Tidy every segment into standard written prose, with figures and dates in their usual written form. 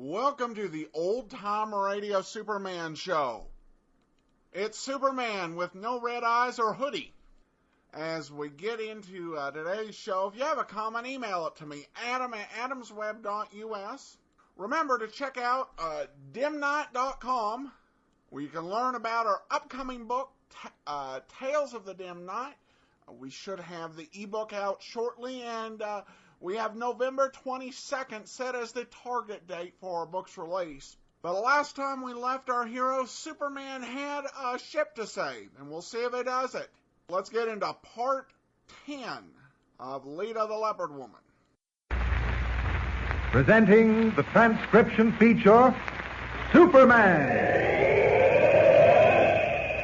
Welcome to the Old Time Radio Superman Show. It's Superman with no red eyes or hoodie. As we get into today's show, if you have a comment, email it to me, adam@adamsweb.us. Remember to check out dimnight.com, where you can learn about our upcoming book, Tales of the Dim Night. We should have the ebook out shortly, and we have November 22nd set as the target date for our book's release. But the last time we left our hero, Superman had a ship to save, and we'll see if he does it. Let's get into part 10 of Lita the Leopard Woman. Presenting the transcription feature, Superman.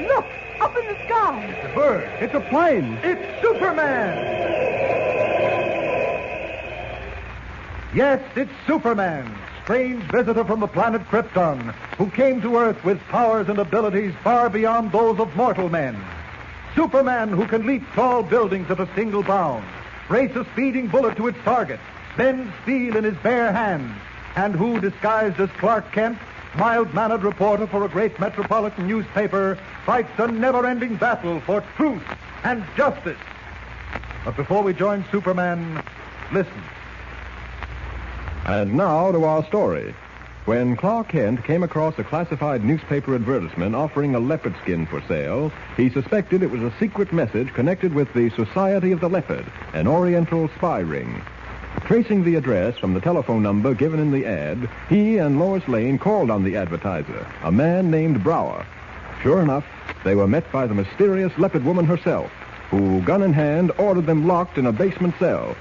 Look, up in the sky. It's a bird. It's a plane. It's Superman. Yes, it's Superman, strange visitor from the planet Krypton, who came to Earth with powers and abilities far beyond those of mortal men. Superman, who can leap tall buildings at a single bound, race a speeding bullet to its target, bend steel in his bare hands, and who, disguised as Clark Kent, mild-mannered reporter for a great metropolitan newspaper, fights a never-ending battle for truth and justice. But before we join Superman, listen. And now to our story. When Clark Kent came across a classified newspaper advertisement offering a leopard skin for sale, he suspected it was a secret message connected with the Society of the Leopard, an Oriental spy ring. Tracing the address from the telephone number given in the ad, he and Lois Lane called on the advertiser, a man named Brower. Sure enough, they were met by the mysterious Leopard Woman herself, who, gun in hand, ordered them locked in a basement cell.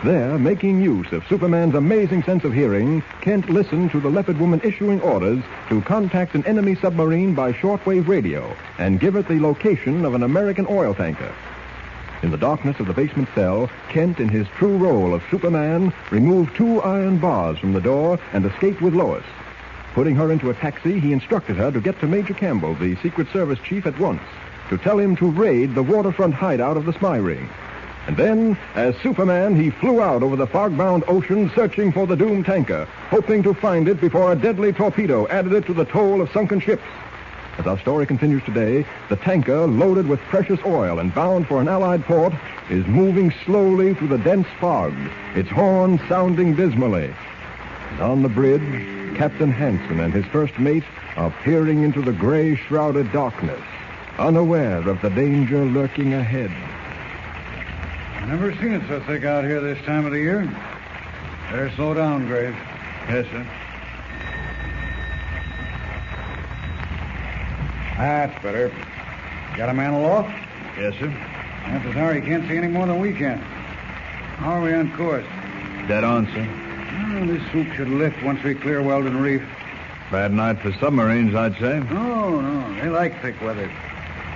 There, making use of Superman's amazing sense of hearing, Kent listened to the Leopard Woman issuing orders to contact an enemy submarine by shortwave radio and give it the location of an American oil tanker. In the darkness of the basement cell, Kent, in his true role of Superman, removed 2 iron bars from the door and escaped with Lois. Putting her into a taxi, he instructed her to get to Major Campbell, the Secret Service chief, at once, to tell him to raid the waterfront hideout of the spy ring. And then, as Superman, he flew out over the fog-bound ocean searching for the doomed tanker, hoping to find it before a deadly torpedo added it to the toll of sunken ships. As our story continues today, the tanker, loaded with precious oil and bound for an Allied port, is moving slowly through the dense fog, its horn sounding dismally. And on the bridge, Captain Hansen and his first mate are peering into the gray-shrouded darkness, unaware of the danger lurking ahead. I've never seen it so thick out here this time of the year. Better slow down, Graves. Yes, sir. That's better. Got a man aloft? Yes, sir. Chances are he can't see any more than we can. How are we on course? Dead on, sir. Well, this sloop should lift once we clear Weldon Reef. Bad night for submarines, I'd say. No. They like thick weather.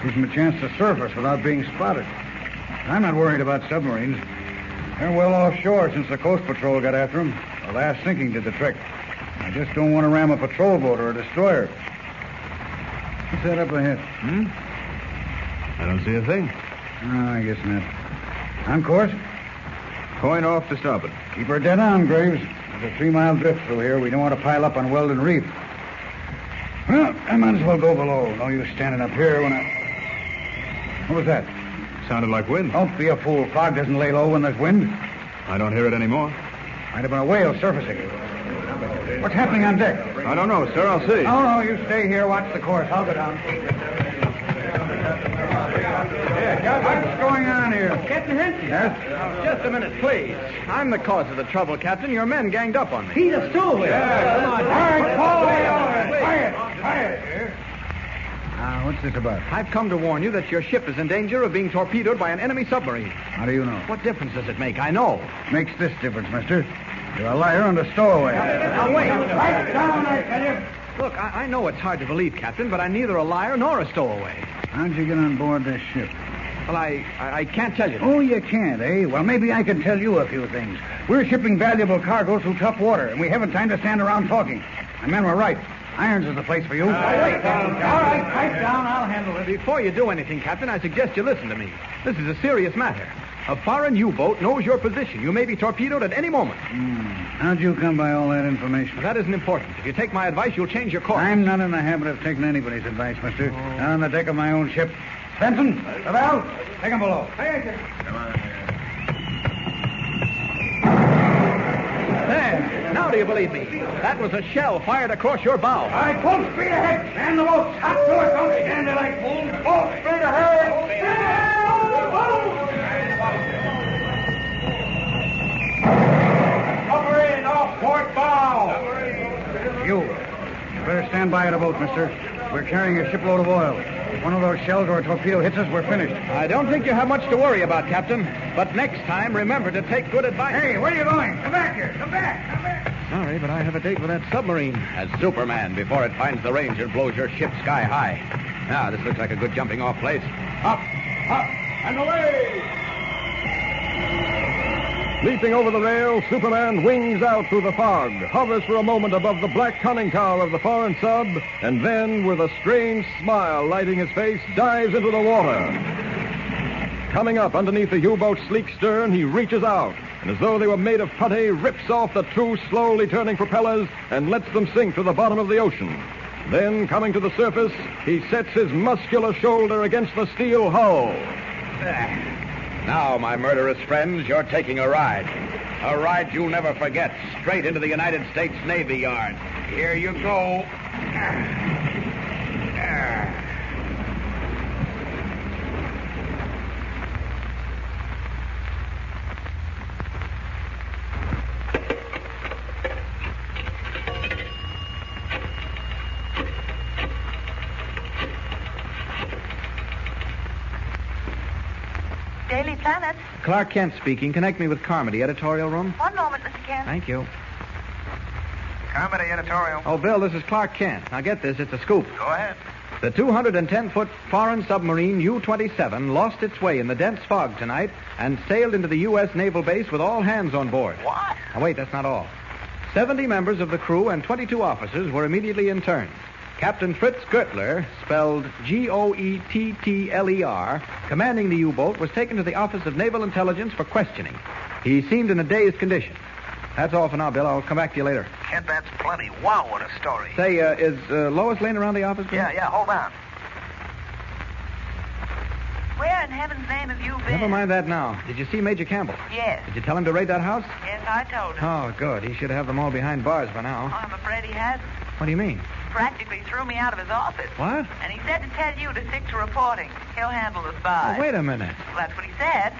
Gives them a chance to surface without being spotted. I'm not worried about submarines. They're well offshore since the Coast Patrol got after them. The last sinking did the trick. I just don't want to ram a patrol boat or a destroyer. What's that up ahead? I don't see a thing. No, I guess not. On course? Point off to starboard. Keep her dead on, Graves. There's a 3-mile drift through here. We don't want to pile up on Weldon Reef. Well, I might as well go below. No use standing up here when I... What was that? Sounded like wind. Don't be a fool. Fog doesn't lay low when there's wind. I don't hear it anymore. Might have been a whale surfacing. What's happening on deck? I don't know, sir. I'll see. No, you stay here. Watch the course. I'll go down. What's going on here? Captain Henson. Yes? Just a minute, please. I'm the cause of the trouble, Captain. Your men ganged up on me. He's a stowaway. Yeah, come on. All right, fall away. Quiet. What's this about? I've come to warn you that your ship is in danger of being torpedoed by an enemy submarine. How do you know? What difference does it make? I know. Makes this difference, mister. You're a liar and a stowaway. Now, wait. Right down, I tell you. Look, I know it's hard to believe, Captain, but I'm neither a liar nor a stowaway. How'd you get on board this ship? Well, I can't tell you. Oh, you can't, eh? Well, maybe I can tell you a few things. We're shipping valuable cargo through tough water, and we haven't time to stand around talking. My men were right. Irons is the place for you. Wait. All right, pipe down. I'll handle it. Before you do anything, Captain, I suggest you listen to me. This is a serious matter. A foreign U-boat knows your position. You may be torpedoed at any moment. How'd you come by all that information? Now, that isn't important. If you take my advice, you'll change your course. I'm not in the habit of taking anybody's advice, mister. Not on the deck of my own ship. Benson, Lavelle, take him below. Come on. There. Now do you believe me? That was a shell fired across your bow. All right, full speed ahead. Man the boat. Hot to it. Don't stand there like fools. Full speed ahead. Submarine off port bow. You better stand by the boat, mister. We're carrying a shipload of oil. If one of those shells or a torpedo hits us, we're finished. I don't think you have much to worry about, Captain. But next time, remember to take good advice. Hey, where are you going? Come back here. Come back. Come back. Sorry, but I have a date with that submarine. As Superman, before it finds the range, it blows your ship sky high. Now, this looks like a good jumping-off place. Up, and away! Leaping over the rail, Superman wings out through the fog, hovers for a moment above the black conning tower of the foreign sub, and then, with a strange smile lighting his face, dives into the water. Coming up underneath the U-boat's sleek stern, he reaches out, and as though they were made of putty, rips off the two slowly turning propellers and lets them sink to the bottom of the ocean. Then, coming to the surface, he sets his muscular shoulder against the steel hull. Now, my murderous friends, you're taking a ride. A ride you'll never forget, straight into the United States Navy Yard. Here you go. Daily Planet. Clark Kent speaking. Connect me with Carmody, editorial room. One moment, Mr. Kent. Thank you. Comedy editorial. Oh, Bill, this is Clark Kent. Now, get this. It's a scoop. Go ahead. The 210-foot foreign submarine U-27 lost its way in the dense fog tonight and sailed into the U.S. naval base with all hands on board. What? Now, wait, that's not all. 70 members of the crew and 22 officers were immediately interned. Captain Fritz Gertler, spelled Goettler, commanding the U-boat, was taken to the Office of Naval Intelligence for questioning. He seemed in a dazed condition. That's all for now, Bill. I'll come back to you later. Kent, that's plenty. Wow, what a story. Say, is Lois Lane around the office, Bill? Yeah, hold on. Where in heaven's name have you been? Never mind that now. Did you see Major Campbell? Yes. Did you tell him to raid that house? Yes, I told him. Oh, good. He should have them all behind bars by now. Oh, I'm afraid he hasn't. What do you mean? Practically threw me out of his office. What? And he said to tell you to stick to reporting. He'll handle the spies. Oh, wait a minute. Well, that's what he said.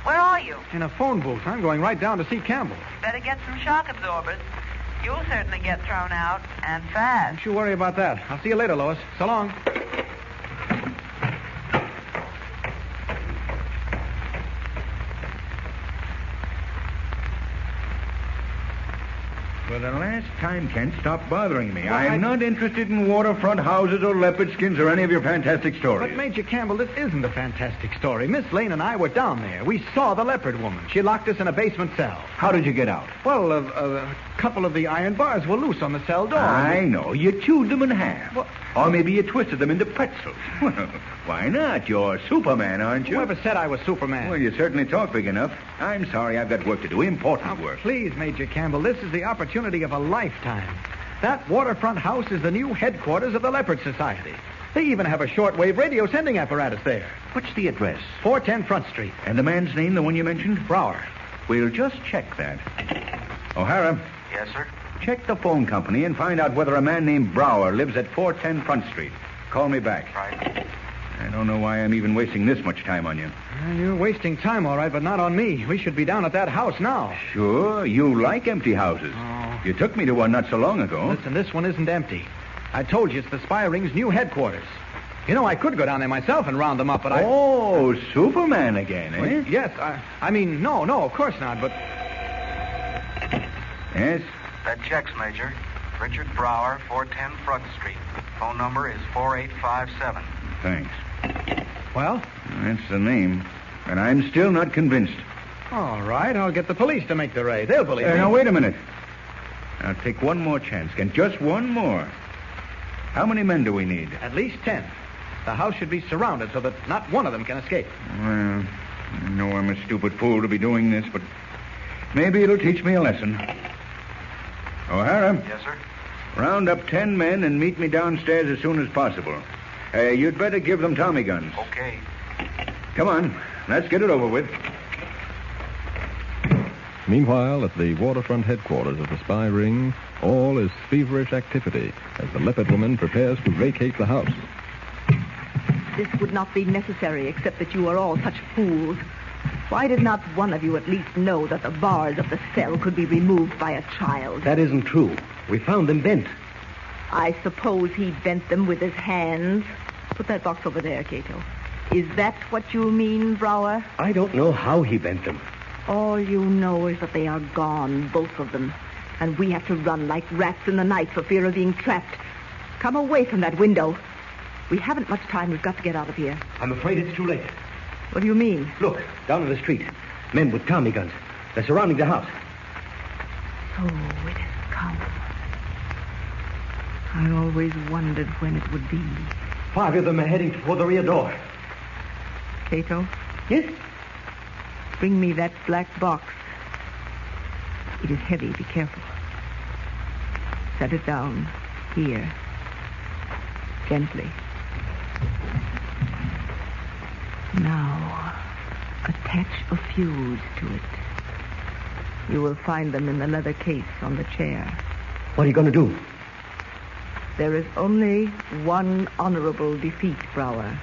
Where are you? In a phone booth. I'm going right down to see Campbell. Better get some shock absorbers. You'll certainly get thrown out, and fast. Don't you worry about that. I'll see you later, Lois. So long. For the last time, Kent, stop bothering me. I'm not interested in waterfront houses or leopard skins or any of your fantastic stories. But, Major Campbell, this isn't a fantastic story. Miss Lane and I were down there. We saw the Leopard Woman. She locked us in a basement cell. How did you get out? Well, a couple of the iron bars were loose on the cell door. I know. You chewed them in half. Well- Or maybe you twisted them into pretzels. Well, why not? You're Superman, aren't you? Whoever said I was Superman? Well, you certainly talk big enough. I'm sorry. I've got work to do. Important work. Please, Major Campbell, this is the opportunity of a lifetime. That waterfront house is the new headquarters of the Leopard Society. They even have a shortwave radio sending apparatus there. What's the address? 410 Front Street. And the man's name, the one you mentioned? Brower. We'll just check that. O'Hara, Yes, sir. check the phone company and find out whether a man named Brower lives at 410 Front Street. Call me back. Right. I don't know why I'm even wasting this much time on you. You're wasting time, all right, but not on me. We should be down at that house now. Sure, you like empty houses. Oh. You took me to one not so long ago. Listen, this one isn't empty. I told you it's the Spy Ring's new headquarters. You know, I could go down there myself and round them up, but Oh, Superman again, eh? Well, yes, I mean, no, of course not, but... Yes? That checks, Major. Richard Brower, 410 Front Street. Phone number is 4857. Thanks. Well? That's the name. And I'm still not convinced. All right, I'll get the police to make the raid. They'll believe me. Now, wait a minute. I'll take one more chance, Kent. Just one more. How many men do we need? At least 10. The house should be surrounded so that not one of them can escape. Well, I know I'm a stupid fool to be doing this, but maybe it'll teach me a lesson. O'Hara? Yes, sir? Round up 10 men and meet me downstairs as soon as possible. You'd better give them Tommy guns. Okay. Come on. Let's get it over with. Meanwhile, at the waterfront headquarters of the spy ring, all is feverish activity as the Leopard Woman prepares to vacate the house. This would not be necessary, except that you are all such fools. Why did not one of you at least know that the bars of the cell could be removed by a child? That isn't true. We found them bent. I suppose he bent them with his hands. Put that box over there, Cato. Is that what you mean, Brower? I don't know how he bent them. All you know is that they are gone, both of them. And we have to run like rats in the night for fear of being trapped. Come away from that window. We haven't much time. We've got to get out of here. I'm afraid it's too late. What do you mean? Look, down in the street. Men with Tommy guns. They're surrounding the house. So it has come. I always wondered when it would be. 5 of them are heading toward the rear door. Cato? Yes? Bring me that black box. It is heavy. Be careful. Set it down. Here. Gently. Now, attach a fuse to it. You will find them in the leather case on the chair. What are you going to do? There is only one honorable defeat, Brower.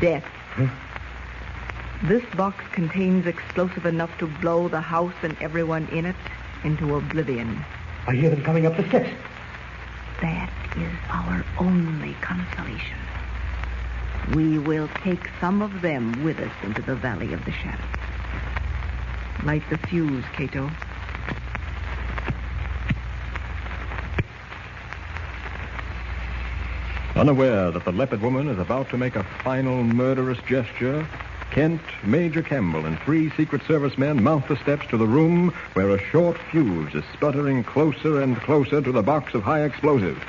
Death. Huh? This box contains explosive enough to blow the house and everyone in it into oblivion. I hear them coming up the steps. That is our only consolation. We will take some of them with us into the Valley of the Shadow. Light the fuse, Cato. Unaware that the Leopard Woman is about to make a final murderous gesture, Kent, Major Campbell, and 3 Secret Service men mount the steps to the room where a short fuse is sputtering closer and closer to the box of high explosives.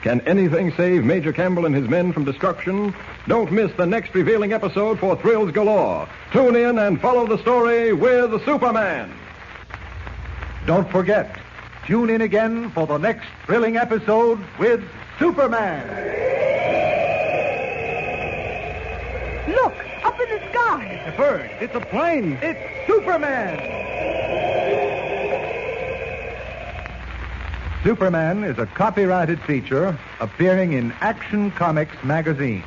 Can anything save Major Campbell and his men from destruction? Don't miss the next revealing episode for thrills galore. Tune in and follow the story with Superman. Don't forget, tune in again for the next thrilling episode with Superman. Look, up in the sky. It's a bird. It's a plane. It's Superman. Superman is a copyrighted feature appearing in Action Comics magazine.